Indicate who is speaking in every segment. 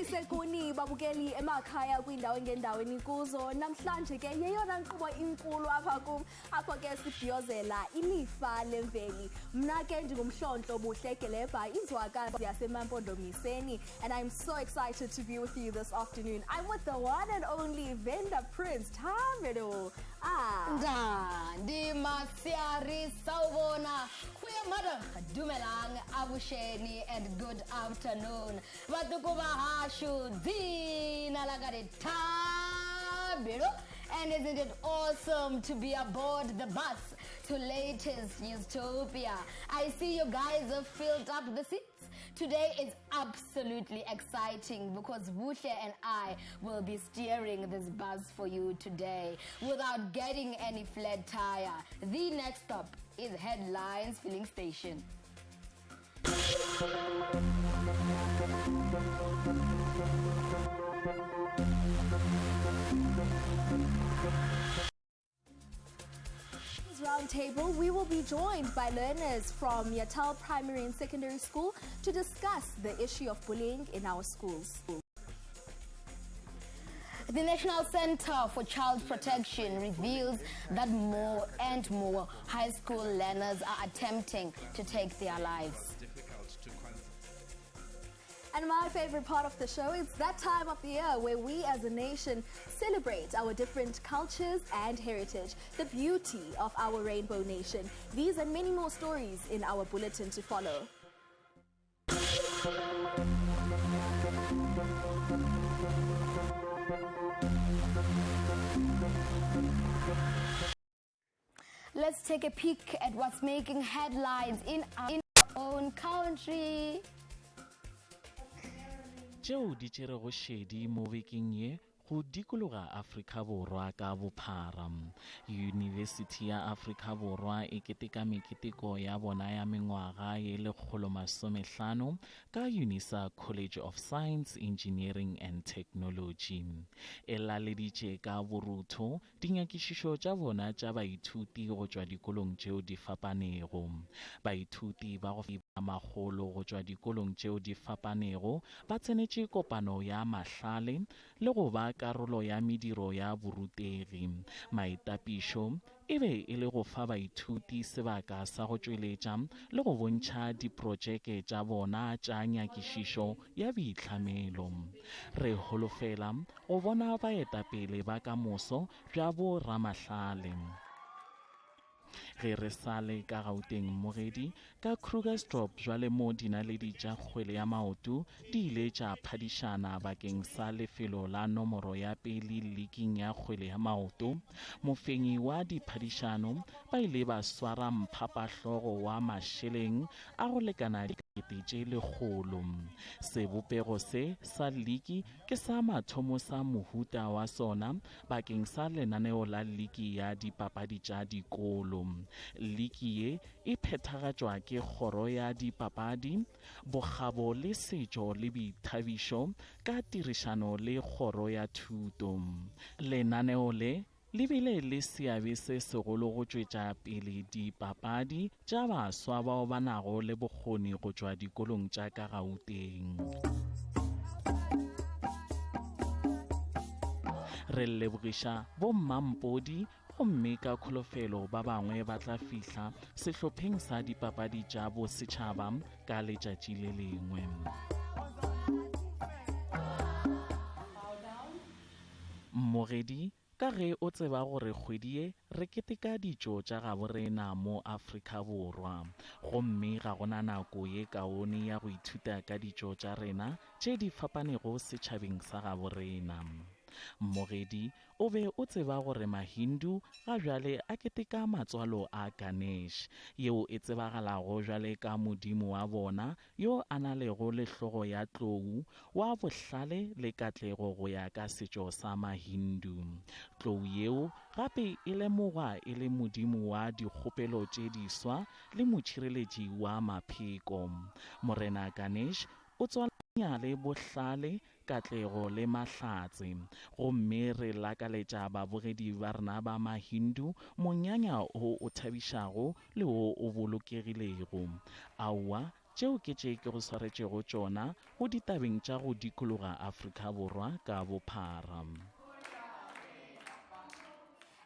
Speaker 1: Sekuni babukeli emakhaya kwindawo ngendaweni kuzo namhlanje ke yeyona nkqubo inkulu apha ke sibhiyozela ilifa lemveli. Mna ke ndingumhlonto buhle Geleba izwakazi yaseMampondomiseni, and I'm so excited to be with you this afternoon. I'm with the one and only Venda Prince Thamedo.
Speaker 2: Di Masiari Saubona, Madam Dumelang Abusheni, and good afternoon. Batukuba Hashu Dina Lagari Tabiro. And isn't it awesome to be aboard the bus to latest Newstopia? I see you guys have filled up the seats. Today is absolutely exciting because Bushe and I will be steering this bus for you today without getting any flat tire. The next stop is Headlines Filling Station.
Speaker 1: Roundtable, we will be joined by learners from Yatal Primary and Secondary School to discuss the issue of bullying in our schools.
Speaker 2: The National Center for Child Protection reveals that more and more high school learners are attempting to take their lives.
Speaker 1: And my favorite part of the show is that time of the year where we as a nation celebrate our different cultures and heritage, the beauty of our rainbow nation. These and many more stories in our bulletin to follow.
Speaker 2: Let's take a peek at what's making headlines in our own country.
Speaker 3: Tšeo di tšerego šedi mo bekeng ye go dikologa Afrika Borwa ka bophara. University ya Afrika Borwa e keteka meketeko ya bona ya mengwaga ye 150 ka UNISA College of Science, Engineering and Technology. E laleditše ka borutho dinyakišišo tša bona tša baithuti go tšwa dikolong tšeo di fapanego. Baithuti ba go magolo go tšwa dikolong tšeo di fapanego ba tsenetše kopano ya mahlale le go ba karolo ya mediro ya borutegi. Maitapišo e be e le go fa baithuti sebaka sa go tšweletša le go bontšha diprojeke tša bona tša nyakišišo ya boitlhamelo. Re holofela go bona baetapele ba kamoso bja bo ramahlale. Ge re sale ka Gauteng mogedi ka Krugersdorp jwale mo dinaledi tša kgwele ya maoto di ile tša phadišana bakeng sa lefelo la nomoro ya pele leaking ya kgwele ya maoto. Mofenyi wa diphadišano ba ile ba swara mphaphahlogo wa mašeleng a go lekana dikete lekgolo. Sebopego se sa leaki ke sa mathomo sa mohuta wa sona bakeng sa lenaneo la leaki ya dipapadi tša dikolo. Leaki ye e phethagatšwa ke kgoro ya dipapadi, bokgabo le setšo le boithabišo ka tirišano le kgoro ya thuto. Lenaneo le bile le seabe se segolo go tšwetša pele dipapadi tša baswa bao ba nago le bokgoni go tšwa dikolong tša ka Gauteng. Re lebogiša bo Mmampodi gomme ka kholofelo ba bangwe ba tla fihla sehlopheng sa dipapadi tša bosetšhaba ka letšatši le lengwe. Mogedi ka ge o tseba gore kgwedi ye re keteka ditšo tša gaborena mo Afrika Borwa, gomme ga gona nako ye kaone ya go ithuta ka ditšo tša rena tše di fapanego setšhabeng sa gaborena. Mogedi o be o tseba gore Mahindu ga bjale a keteka matswalo a Ganesh, yeo e tsebagalago bjale ka modimo wa bona yo a nalego lehlogo ya tlou wa bohlale le katlego go ya ka setšo sa Mahindu. Tlou yeo gape e lemogwa e le modimo wa dikgopelo tše diswa le motšhireletši wa mapheko. Morena Ganesh o tswalanya le bohlale, katlego le mahlatse, gomme re lakaletša babogedi ba rena ba Mahindu monyanya o o thabišago le o bolokegilego. Aua tšeo ke tše ke go swaretšego tšona go ditabeng tša go dikologa Afrika Borwa ka bophara.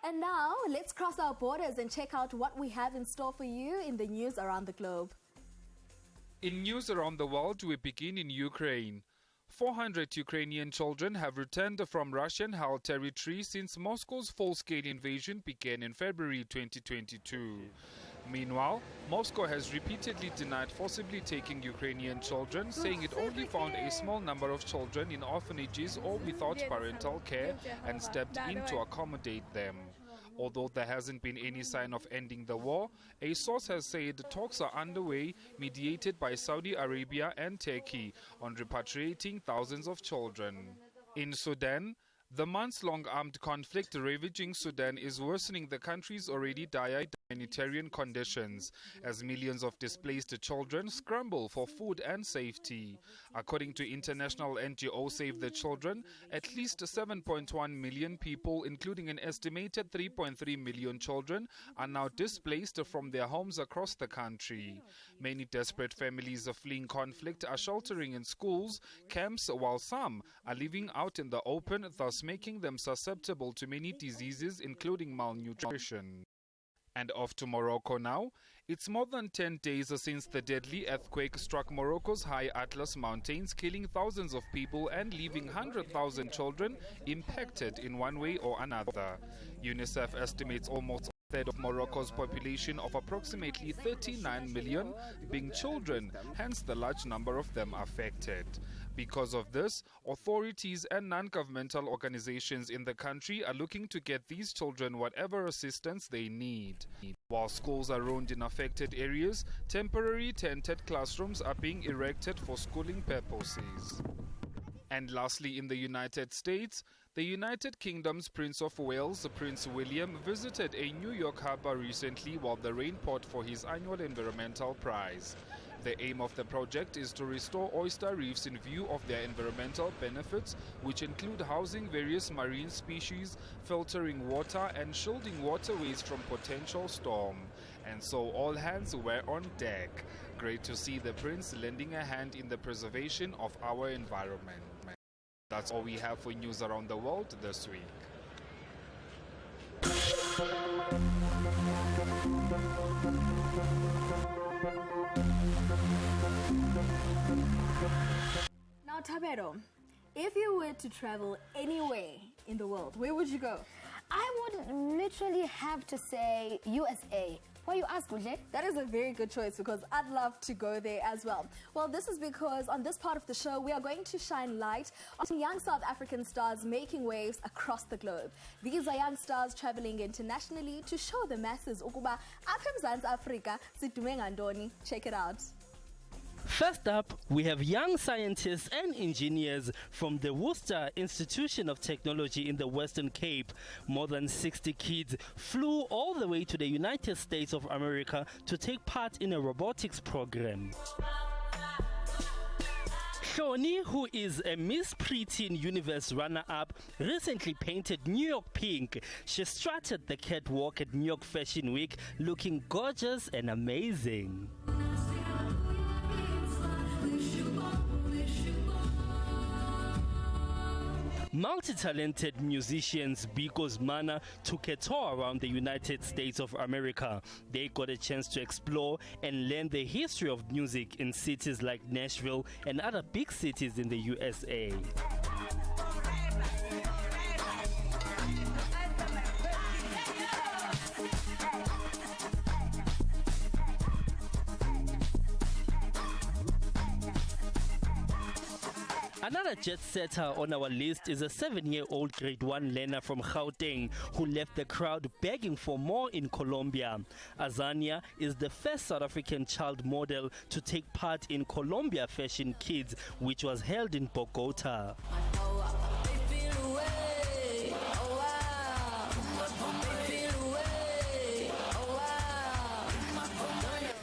Speaker 1: And now, let's cross our borders and check out what we have in store for you in the news around the globe.
Speaker 4: In news around the world, we begin in Ukraine. 400 Ukrainian children have returned from Russian-held territory since Moscow's full-scale invasion began in February 2022. Meanwhile, Moscow has repeatedly denied forcibly taking Ukrainian children, saying it only found a small number of children in orphanages or without parental care and stepped in to accommodate them. Although there hasn't been any sign of ending the war, a source has said talks are underway, mediated by Saudi Arabia and Turkey, on repatriating thousands of children. In Sudan, the months-long armed conflict ravaging Sudan is worsening the country's already dire humanitarian conditions as millions of displaced children scramble for food and safety. According to international NGO Save the Children, at least 7.1 million people, including an estimated 3.3 million children, are now displaced from their homes across the country. Many desperate families fleeing conflict are sheltering in schools, camps, while some are living out in the open, thus making them susceptible to many diseases, including malnutrition. And off to Morocco now. It's more than 10 days since the deadly earthquake struck Morocco's high Atlas Mountains, killing thousands of people and leaving 100,000 children impacted in one way or another. UNICEF estimates almost a third of Morocco's population of approximately 39 million being children, hence the large number of them affected. Because of this, authorities and non-governmental organizations in the country are looking to get these children whatever assistance they need. While schools are rolled in affected areas, temporary tented classrooms are being erected for schooling purposes. And lastly, in the United States, the United Kingdom's Prince of Wales, Prince William, visited a New York harbor recently while the rain poured for his annual environmental prize. The aim of the project is to restore oyster reefs in view of their environmental benefits, which include housing various marine species, filtering water, and shielding waterways from potential storm. And so all hands were on deck. Great to see the Prince lending a hand in the preservation of our environment. That's all we have for news around the world this week.
Speaker 1: Now, Tabero, if you were to travel anywhere in the world, where would you go?
Speaker 2: I would literally have to say USA. Why you ask, Uje?
Speaker 1: That is a very good choice because I'd love to go there as well. Well, this is because on this part of the show, we are going to shine light on young South African stars making waves across the globe. These are young stars traveling internationally to show the masses ukuba apha eMzantsi Afrika sidume ngantoni. Check it out.
Speaker 5: First up, we have young scientists and engineers from the Worcester Institution of Technology in the Western Cape. More than 60 kids flew all the way to the United States of America to take part in a robotics program. Shoni, who is a Miss Preteen Universe runner-up, recently painted New York pink. She strutted the catwalk at New York Fashion Week looking gorgeous and amazing. Multi-talented musicians Biko's Mana took a tour around the United States of America. They got a chance to explore and learn the history of music in cities like Nashville and other big cities in the USA. Another jet setter on our list is a 7-year-old grade 1 learner from Gauteng who left the crowd begging for more in Colombia. Azania is the first South African child model to take part in Colombia Fashion Kids, which was held in Bogota.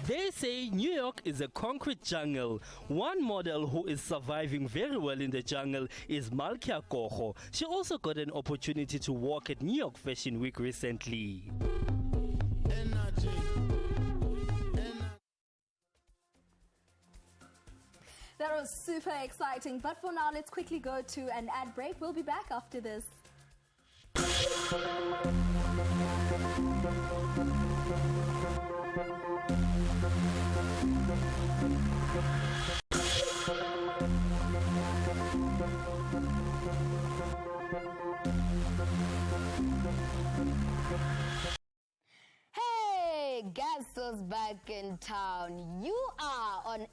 Speaker 5: They say New York is a concrete jungle. One model who is surviving very well in the jungle is Malkia Koho. She also got an opportunity to walk at New York Fashion Week recently.
Speaker 1: So super exciting. But for now, let's quickly go to an ad break. We'll be back after this.
Speaker 2: Hey, guess who's back in town? You are on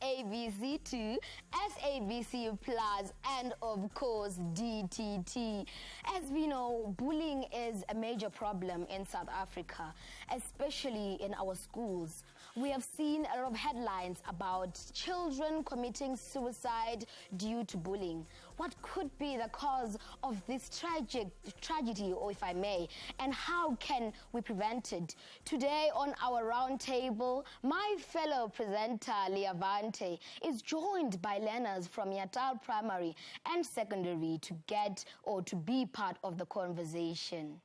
Speaker 2: SABC2, SABC Plus, and of course DTT. As we know, bullying is a major problem in South Africa, especially in our schools. We have seen a lot of headlines about children committing suicide due to bullying. What could be the cause of this tragedy, or if I may, and how can we prevent it? Today on our round table, my fellow presenter Liavante is joined by learners from Yatal Primary and Secondary to be part of the conversation.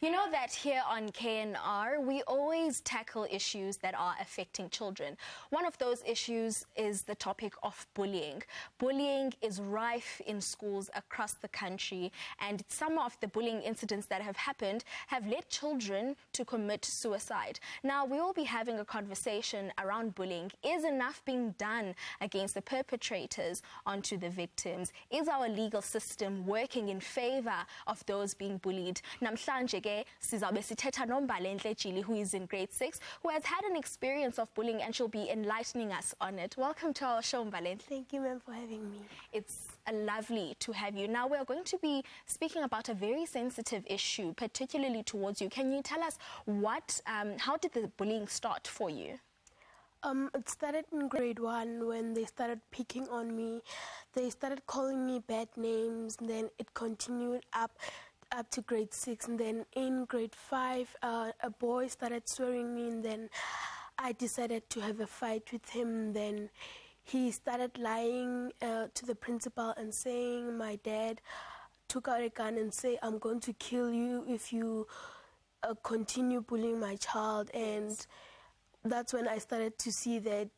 Speaker 6: You know that here on KNR, we always tackle issues that are affecting children. One of those issues is the topic of bullying. Bullying is rife in schools across the country, and some of the bullying incidents that have happened have led children to commit suicide. Now, we will be having a conversation around bullying. Is enough being done against the perpetrators onto the victims? Is our legal system working in favor of those being bullied? Namhlanje ke sizabe sithetha noMbalenhle Jili, who is in grade 6, who has had an experience of bullying, and she'll be enlightening us on it. Welcome to our show, Mbalenhle.
Speaker 7: Thank you, ma'am, for having me.
Speaker 6: It's lovely to have you. Now, we're going to be speaking about a very sensitive issue, particularly towards you. Can you tell us how did the bullying start for you?
Speaker 7: It started in grade 1 when they started picking on me. They started calling me bad names, and then it continued up to grade 6, and then in grade 5 a boy started swearing me, and then I decided to have a fight with him. Then he started lying to the principal and saying my dad took out a gun and say, I'm going to kill you if you continue bullying my child. And that's when I started to see that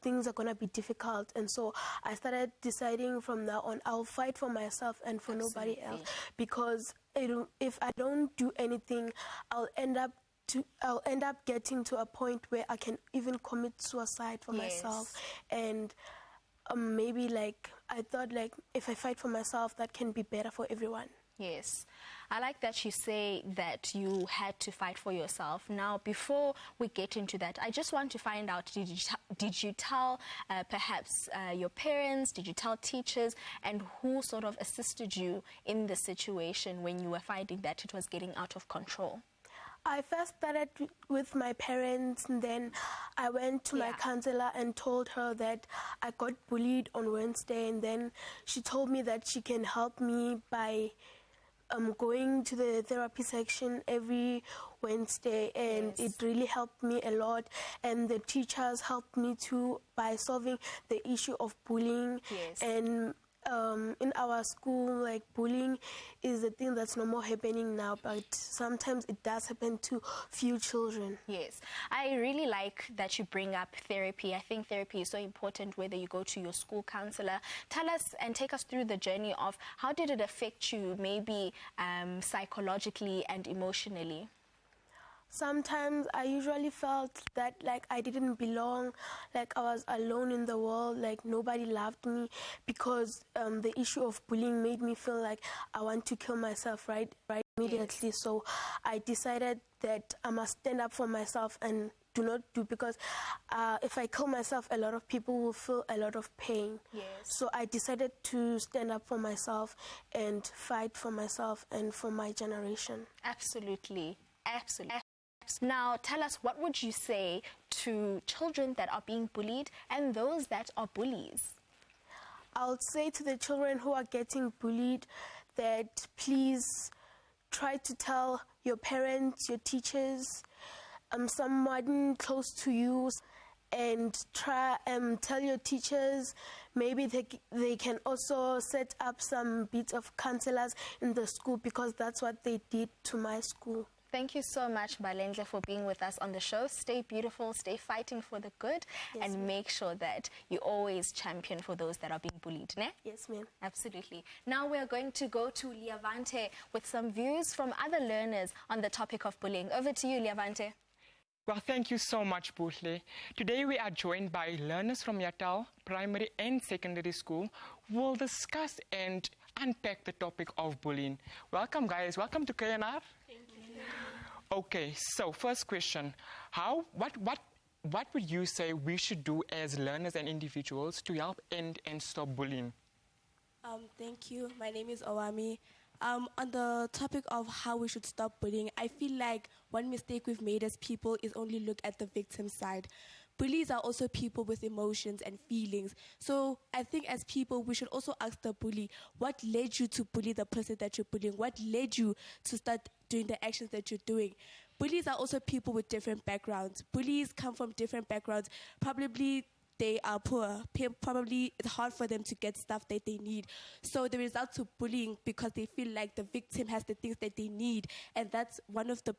Speaker 7: things are going to be difficult. And so I started deciding from now on, I'll fight for myself and for nobody else. Because if I don't do anything, I'll end up getting to a point where I can even commit suicide for myself. And maybe I thought if I fight for myself, that can be better for everyone.
Speaker 6: Yes. I like that you say that you had to fight for yourself. Now, before we get into that, I just want to find out, did you tell perhaps your parents, did you tell teachers, and who sort of assisted you in the situation when you were finding that it was getting out of control?
Speaker 7: I first started with my parents, and then I went to my counselor and told her that I got bullied on Wednesday, and then she told me that she can help me by going to the therapy section every Wednesday, and it really helped me a lot. And the teachers helped me too by solving the issue of bullying. And in our school, bullying is a thing that's no more happening now, but sometimes it does happen to few children.
Speaker 6: Yes. I really like that you bring up therapy. I think therapy is so important, whether you go to your school counselor. Tell us and take us through the journey of how did it affect you, maybe psychologically and emotionally?
Speaker 7: Sometimes I usually felt that I didn't belong, I was alone in the world, nobody loved me, because the issue of bullying made me feel like I want to kill myself right immediately. So I decided that I must stand up for myself and do not do, because if I kill myself, a lot of people will feel a lot of pain. So I decided to stand up for myself and fight for myself and for my generation.
Speaker 6: Absolutely. Absolutely. Now, tell us, what would you say to children that are being bullied and those that are bullies?
Speaker 7: I would say to the children who are getting bullied that please try to tell your parents, your teachers, someone close to you, and try tell your teachers. Maybe they can also set up some bits of counselors in the school, because that's what they did to my school.
Speaker 6: Thank you so much, Balendle, for being with us on the show. Stay beautiful, stay fighting for the good, and make sure that you always champion for those that are being bullied, ne?
Speaker 7: Yes, ma'am.
Speaker 6: Absolutely. Now we're going to go to Liavante with some views from other learners on the topic of bullying. Over to you, Liavante.
Speaker 8: Well, thank you so much, Buhle. Today we are joined by learners from Yatal Primary and Secondary School who will discuss and unpack the topic of bullying. Welcome, guys. Welcome to KNR. Thank you. Okay, so first question. What would you say we should do as learners and individuals to help end and stop bullying?
Speaker 9: Thank you. My name is Owami. On the topic of how we should stop bullying, I feel like one mistake we've made as people is only look at the victim side. Bullies are also people with emotions and feelings. So I think as people, we should also ask the bully, what led you to bully the person that you're bullying? What led you to start doing the actions that you're doing? Bullies are also people with different backgrounds. Bullies come from different backgrounds. Probably they are poor. Probably it's hard for them to get stuff that they need. So the result to bullying because they feel like the victim has the things that they need, and that's one of the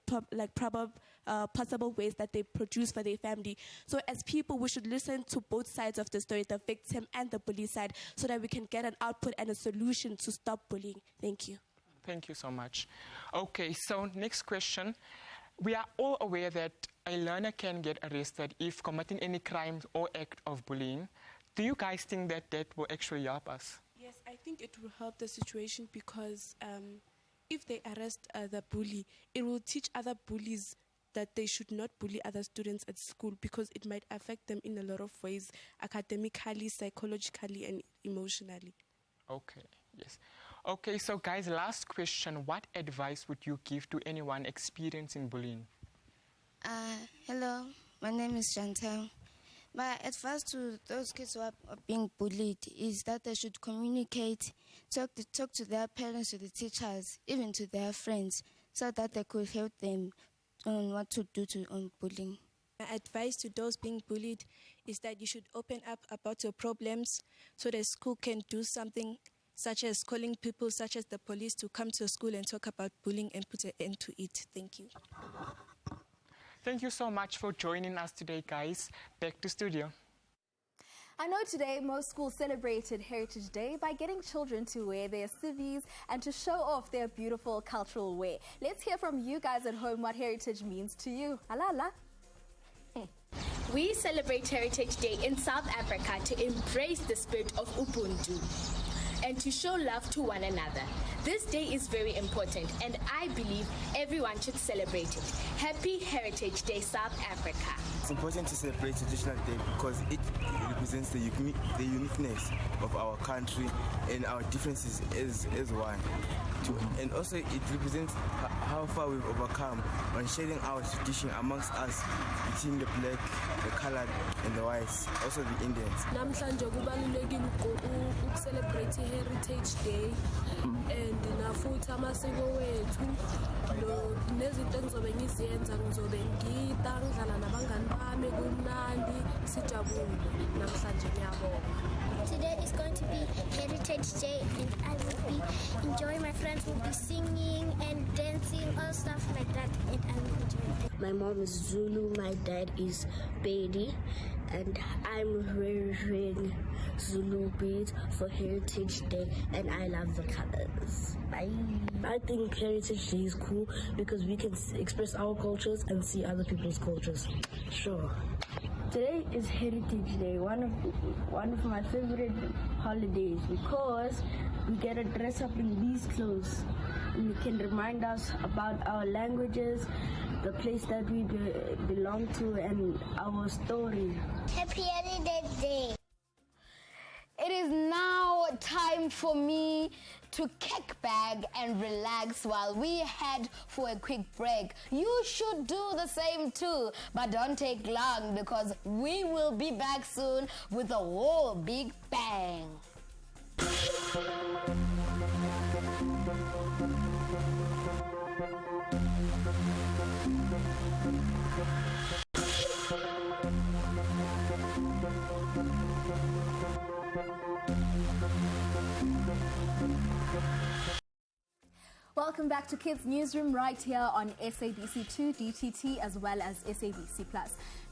Speaker 9: possible ways that they produce for their family. So as people, we should listen to both sides of the story, the victim and the bully side, so that we can get an output and a solution to stop bullying. Thank you.
Speaker 8: Thank you so much. Okay, so next question. We are all aware that a learner can get arrested if committing any crimes or act of bullying. Do you guys think that that will actually help us?
Speaker 9: Yes, I think it will help the situation because if they arrest the bully, it will teach other bullies that they should not bully other students at school because it might affect them in a lot of ways, academically, psychologically, and emotionally.
Speaker 8: Okay, yes. Okay, so guys, last question. What advice would you give to anyone experiencing bullying?
Speaker 10: Hello, my name is Chantal. My advice to those kids who are being bullied is that they should communicate, talk to their parents, to the teachers, even to their friends, so that they could help them on what to do on bullying.
Speaker 11: My advice to those being bullied is that you should open up about your problems so the school can do something, such as calling people such as the police to come to school and talk about bullying and put an end to it. Thank you.
Speaker 8: Thank you so much for joining us today, guys. Back to studio.
Speaker 1: I know today most schools celebrated Heritage Day by getting children to wear their civvies and to show off their beautiful cultural wear. Let's hear from you guys at home what heritage means to you. Alala.
Speaker 12: We celebrate Heritage Day in South Africa to embrace the spirit of Ubuntu and to show love to one another. This day is very important and I believe everyone should celebrate it. Happy Heritage Day, South Africa.
Speaker 13: It's important to celebrate Traditional Day because it represents the uniqueness of our country and our differences as one. And also it represents how far we've overcome on sharing our tradition amongst us between the black, the colored and the whites, also the Indians.
Speaker 14: Namhlanje kubalulekile ukucelebrate Heritage Day and nafuthi amasiko wethu nezinto engizobe ngiziyenza ngizobe ngida ngidlala nabangani bami kumnandi sijabule namhlanje ngiyabonga.
Speaker 15: Today is going to be Heritage Day and I will be enjoying. My friends will be singing and dancing, all stuff like that, and I will enjoy it.
Speaker 16: My mom is Zulu, my dad is Bedi, and I'm wearing Zulu beads for Heritage Day, and I love the colors. Bye. I think Heritage Day is cool because we can express our cultures and see other people's cultures. Sure.
Speaker 17: Today is Heritage Day, one of my favorite holidays because we get to dress up in these clothes. And it can remind us about our languages, the place that we belong to, and our story.
Speaker 15: Happy Heritage Day.
Speaker 2: It is now time for me to kick back and relax while we head for a quick break. You should do the same too, but don't take long because we will be back soon with a whole big bang.
Speaker 1: Welcome welcome back to Kids Newsroom right here on SABC2, DTT, as well as SABC+.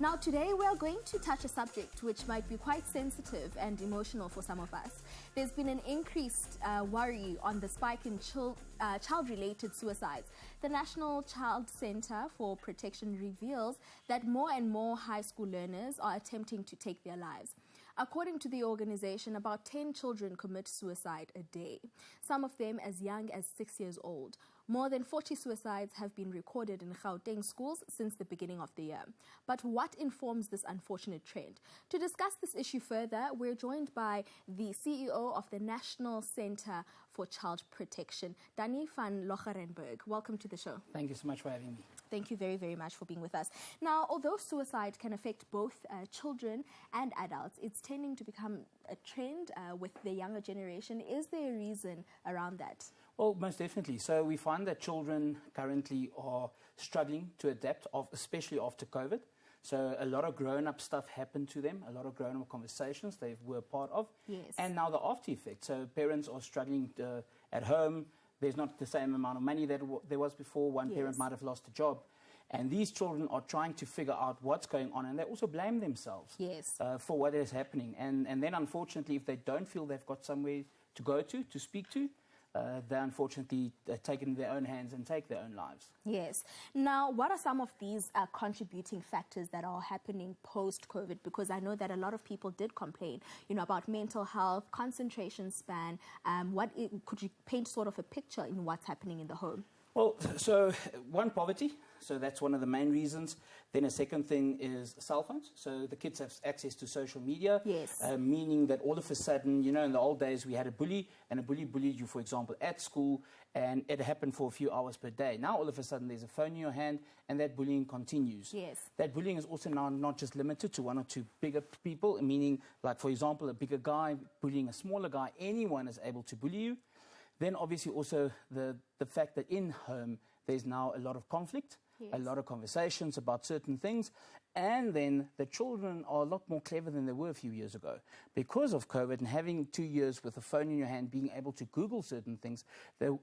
Speaker 1: Now, today we are going to touch a subject which might be quite sensitive and emotional for some of us. There's been an increased worry on the spike in child-related suicides. The National Child Center for Protection reveals that more and more high school learners are attempting to take their lives. According to the organization, about 10 children commit suicide a day, some of them as young as 6 years old. More than 40 suicides have been recorded in Gauteng schools since the beginning of the year. But what informs this unfortunate trend? To discuss this issue further, we're joined by the CEO of the National Center for Child Protection, Danny van Locherenberg. Welcome to the show.
Speaker 18: Thank you so much for having me.
Speaker 1: Thank you very, very much for being with us. Now, although suicide can affect both children and adults, it's tending to become a trend with the younger generation. Is there a reason around that?
Speaker 18: Well, most definitely. So we find that children currently are struggling to adapt, especially after COVID. So a lot of grown-up stuff happened to them, a lot of grown-up conversations they were part of.
Speaker 1: Yes.
Speaker 18: And now the after effect. So parents are struggling at home. There's not the same amount of money that there was before. One parent might have lost a job. And these children are trying to figure out what's going on, and they also blame themselves for what is happening. And then, unfortunately, if they don't feel they've got somewhere to go to speak to, they unfortunately take it in their own hands and take their own lives.
Speaker 1: Yes. Now, what are some of these contributing factors that are happening post-COVID? Because I know that a lot of people did complain, about mental health, concentration span. Could you paint sort of a picture in what's happening in the home?
Speaker 18: Well, so one, poverty. So that's one of the main reasons. Then a second thing is cell phones. So the kids have access to social media.
Speaker 1: Yes.
Speaker 18: Meaning that all of a sudden, in the old days we had a bully, and a bully bullied you, for example, at school, and it happened for a few hours per day. Now all of a sudden there's a phone in your hand, and that bullying continues.
Speaker 1: Yes.
Speaker 18: That bullying is also now not just limited to one or two bigger people, meaning, like, for example, a bigger guy bullying a smaller guy. Anyone is able to bully you. Then obviously also the fact that in home there's now a lot of conflict. Yes. A lot of conversations about certain things, and then the children are a lot more clever than they were a few years ago. Because of COVID and having 2 years with a phone in your hand, being able to Google certain things,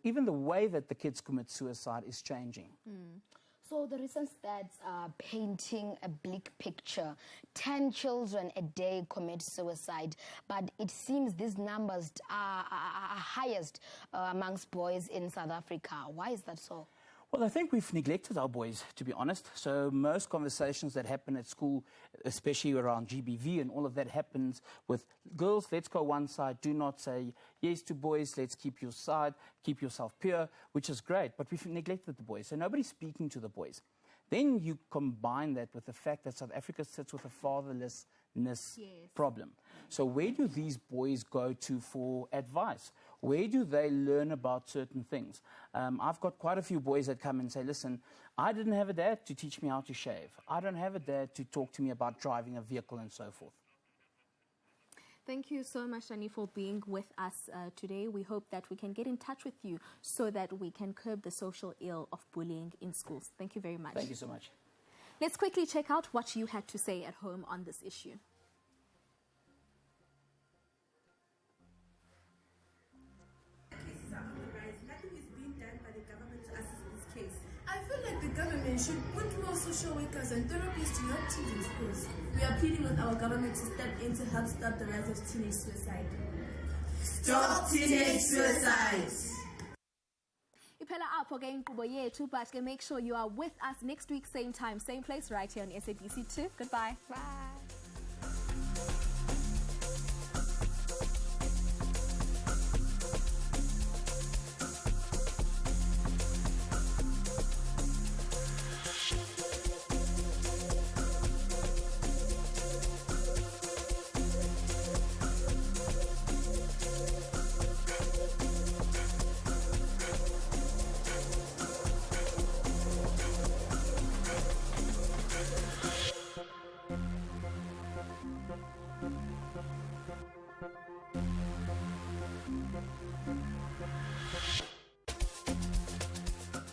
Speaker 18: even the way that the kids commit suicide is changing.
Speaker 2: So the recent stats are painting a bleak picture. 10 children a day commit suicide, but it seems these numbers are highest amongst boys in South Africa. Why is that so?
Speaker 18: Well, I think we've neglected our boys, to be honest. So most conversations that happen at school, especially around GBV and all of that, happens with girls, let's go one side, do not say yes to boys, let's keep your side, keep yourself pure, which is great, but we've neglected the boys. So nobody's speaking to the boys. Then you combine that with the fact that South Africa sits with a fatherlessness problem. So where do these boys go to for advice? Where do they learn about certain things? I've got quite a few boys that come and say, listen, I didn't have a dad to teach me how to shave. I don't have a dad to talk to me about driving a vehicle and so forth.
Speaker 1: Thank you so much, Danny, for being with us today. We hope that we can get in touch with you so that we can curb the social ill of bullying in schools. Thank you very much.
Speaker 18: Thank you so much.
Speaker 1: Let's quickly check out what you had to say at home on this issue.
Speaker 19: I feel like the government should put more social workers and therapists to help teens in schools. We are pleading with our government to step in to help stop the rise of teenage suicide.
Speaker 20: Stop teenage suicide!
Speaker 1: Iphela apho ke inkqubo yethu, but make sure you are with us next week, same time, same place, right here on SABC2. Goodbye.
Speaker 2: Bye.